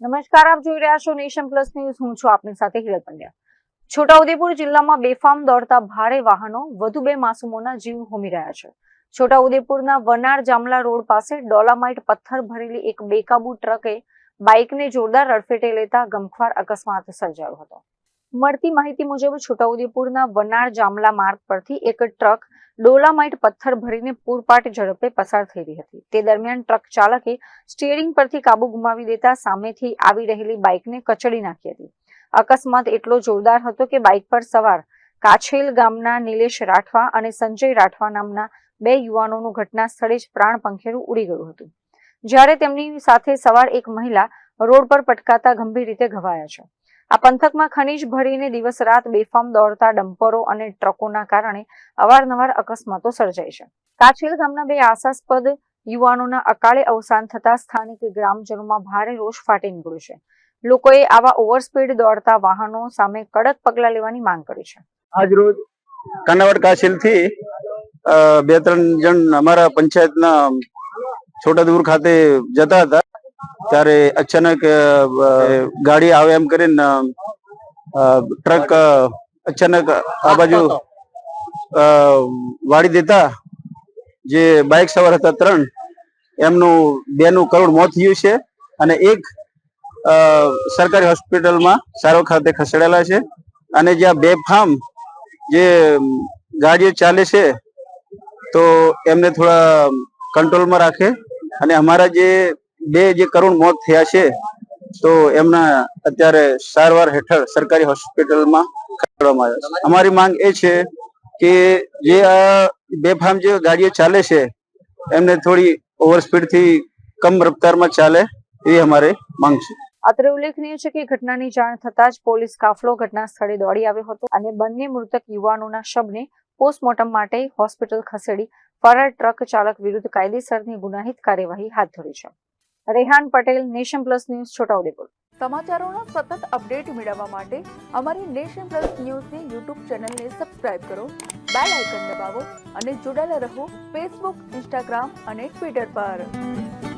નમસ્કાર, આપ જોઈ રહ્યા છો નેશન પ્લસ ન્યૂઝ. હું છું આપની સાથે હિરલ પંડ્યા. છોટાઉદેપુર જિલ્લામાં બેફામ દોડતા ભારે વાહનો વધુ 2 માસૂમોના જીવ હોમી રહ્યા છે. છોટાઉદેપુરના વનાર જામલા રોડ પાસે ડોલામાઇટ પથ્થર ભરેલી એક બેકાબુ ટ્રકે બાઇકને જોરદાર અડફેટે લેતા ગમખ્વાર અકસ્માત સર્જાયો હતો. મળતી માહિતી મુજબ છોટાઉદેપુરના વનાર જામલા માર્ગ પરથી એક ટ્રક ડોલામાઇટ પથ્થર ભરીને પૂરપાટ ઝડપે પસાર થઈ રહી હતી. તે દરમિયાન ટ્રક ચાલકે સ્ટીયરિંગ પરથી કાબુ ગુમાવી દેતા સામેથી આવી રહેલી બાઇકને કચડી નાખી હતી. અકસ્માત એટલો જોરદાર હતો કે બાઇક પર સવાર કાછેલ ગામના નિલેશ રાઠવા અને સંજય રાઠવા નામના 2 યુવાનોનું ઘટના સ્થળે જ પ્રાણ પંખેરું ઉડી ગયું હતું, જ્યારે તેમની સાથે સવાર એક મહિલા રોડ પર પટકાતા ગંભીર રીતે ઘવાયા છે. આ પંથકમાં ખનીજ ભરીને દિવસ રાત બેફામ દોડતા ડમ્પરો અને ટ્રકોના કારણે અવારનવાર અકસ્માતો સર્જાય છે. કાછેલ ગામના 2 આશાસ્પદ યુવાનોના અકાળે અવસાન થતા સ્થાનિક ગ્રામજનોમાં ભારે રોષ ફાટી નીકળ્યો છે. લોકોએ આવા ઓવરસ્પીડ દોડતા વાહનો સામે કડક પગલાં લેવાની માંગ કરી છે. આજ રોજ કાનાવડ કાછેલથી 2-3 જણ અમારા પંચાયતના છોટાઉદેપુર ખાતે જતા હતા, ત્યારે અચાનક ગાડી આવે એમ કરીને ટ્રક અચાનક આ બાજુ વાળી દેતા જે બાઇક સવાર હતા 3 એમનું 2નું કરુણ મોત થયું છે અને એક સરકારી હોસ્પિટલમાં સારવાર ખાતે ખસેડાયેલા છે. અને જ્યાં બેફામ જે ગાડીઓ ચાલે છે તો એમને થોડા કંટ્રોલમાં રાખે અને અમારા જે 2 કરુણ મોત થયા છે તો એમના અત્યારે સારવાર હેઠળ સરકારી હોસ્પિટલમાં ખસેડવામાં આવ્યા છે. અમારી માંગ એ છે કે જે આ બેફામ જે ગાડીઓ ચાલે છે એમને થોડી ઓવરસ્પીડથી કમ રફતારમાં ચાલે એવી અમારી માંગ છે. અત્રે ઉલ્લેખનીય છે કે ઘટનાની જાણ થતાં જ પોલીસ કાફલો ઘટના સ્થળે દોડી આવ્યો હતો અને બંને મૃતક યુવાનોના શબને પોસ્ટમોર્ટમ માટે હોસ્પિટલ ખસેડી ફરાર ટ્રક ચાલક વિરુદ્ધ કાયદેસરની ગુનાહિત કાર્યવાહી હાથ ધરી છે. Rehan Patel, nation plus news, Chhotaudepur. સમાચારોના સતત અપડેટ મેળવવા માટે અમારી નેશન પ્લસ ન્યૂઝની યુટ્યુબ ચેનલને સબસ્ક્રાઇબ કરો, બેલ આઇકન દબાવો અને જોડાયેલા રહો ફેસબુક, ઇન્સ્ટાગ્રામ અને ટ્વિટર પર.